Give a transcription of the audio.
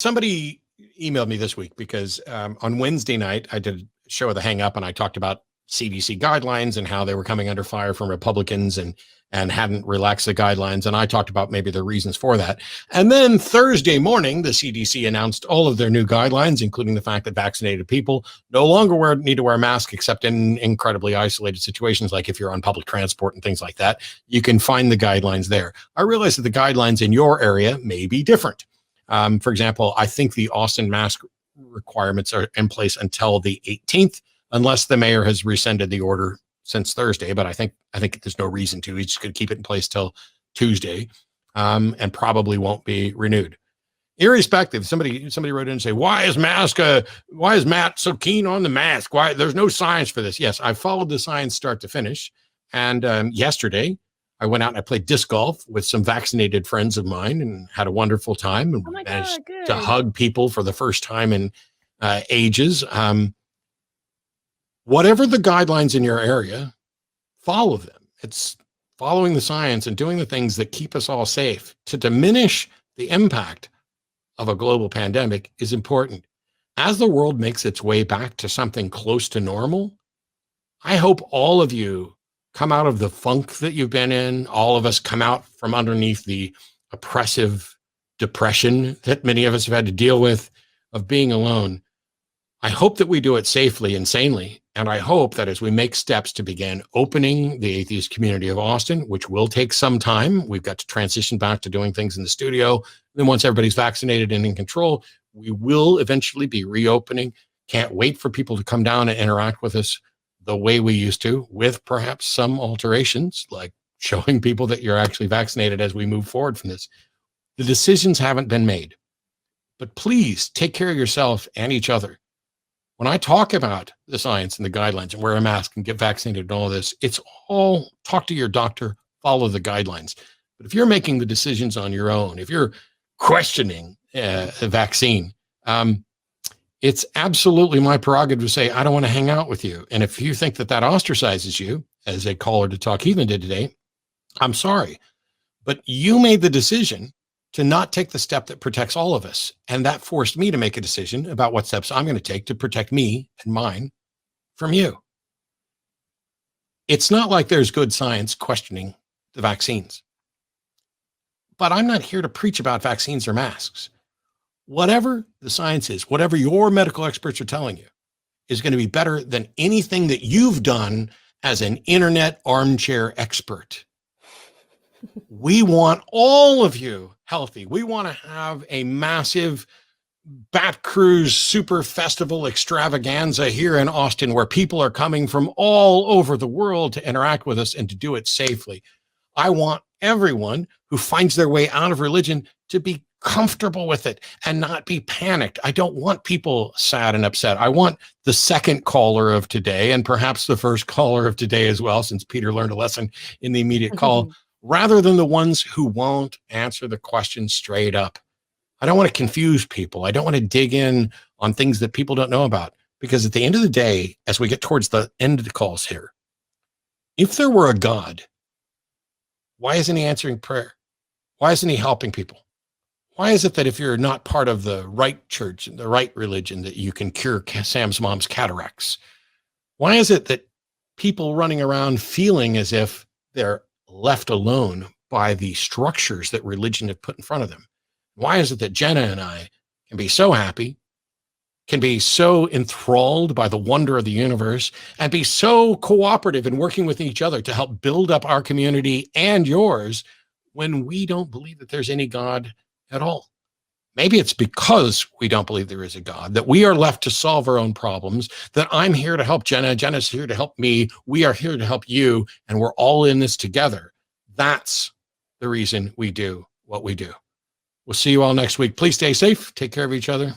Somebody emailed me this week because on Wednesday night, I did a show of the Hang Up and I talked about CDC guidelines and how they were coming under fire from Republicans and hadn't relaxed the guidelines. And I talked about maybe the reasons for that. And then Thursday morning, the CDC announced all of their new guidelines, including the fact that vaccinated people no longer need to wear a mask except in incredibly isolated situations, like if you're on public transport and things like that. You can find the guidelines there. I realize that the guidelines in your area may be different. For example, I think the Austin mask requirements are in place until the 18th, unless the mayor has rescinded the order since Thursday. But I think there's no reason to. He's just going to keep it in place till Tuesday, and probably won't be renewed. Irrespective, somebody wrote in and say, why is Matt so keen on the mask? Why? There's no science for this. Yes, I followed the science start to finish. And yesterday, I went out and I played disc golf with some vaccinated friends of mine and had a wonderful time and managed to hug people for the first time in ages. Whatever the guidelines in your area, follow them. It's following the science and doing the things that keep us all safe. To diminish the impact of a global pandemic is important. As the world makes its way back to something close to normal, I hope all of you come out of the funk that you've been in. All of us come out from underneath the oppressive depression that many of us have had to deal with of being alone. I hope that we do it safely and sanely. And I hope that as we make steps to begin opening the Atheist Community of Austin, which will take some time, we've got to transition back to doing things in the studio. Then once everybody's vaccinated and in control, we will eventually be reopening. Can't wait for people to come down and interact with us the way we used to, with perhaps some alterations, like showing people that you're actually vaccinated as we move forward from this. The decisions haven't been made, but please take care of yourself and each other. When I talk about the science and the guidelines and wear a mask and get vaccinated and all this, it's all talk to your doctor, follow the guidelines. But if you're making the decisions on your own, if you're questioning a vaccine, it's absolutely my prerogative to say, I don't want to hang out with you. And if you think that ostracizes you, as a caller to Talk Heathen did today, I'm sorry. But you made the decision to not take the step that protects all of us. And that forced me to make a decision about what steps I'm going to take to protect me and mine from you. It's not like there's good science questioning the vaccines. But I'm not here to preach about vaccines or masks. Whatever the science is, whatever your medical experts are telling you is going to be better than anything that you've done as an internet armchair expert. We want all of you healthy. We want to have a massive Bat Cruise Super Festival extravaganza here in Austin where people are coming from all over the world to interact with us and to do it safely. I want everyone who finds their way out of religion to be comfortable with it and not be panicked. I don't want people sad and upset. I want the second caller of today, and perhaps the first caller of today as well, since Peter learned a lesson in the immediate call, rather than the ones who won't answer the question straight up. I don't want to confuse people. I don't want to dig in on things that people don't know about, because at the end of the day, as we get towards the end of the calls here, if there were a God, why isn't he answering prayer? Why isn't he helping people? Why is it that if you're not part of the right church and the right religion that you can cure Sam's mom's cataracts? Why is it that people running around feeling as if they're left alone by the structures that religion have put in front of them? Why is it that Jenna and I can be so happy, can be so enthralled by the wonder of the universe, and be so cooperative in working with each other to help build up our community and yours when we don't believe that there's any God at all? Maybe it's because we don't believe there is a God, that we are left to solve our own problems, that I'm here to help Jenna, Jenna's here to help me, we are here to help you, and we're all in this together. That's the reason we do what we do. We'll see you all next week. Please stay safe. Take care of each other.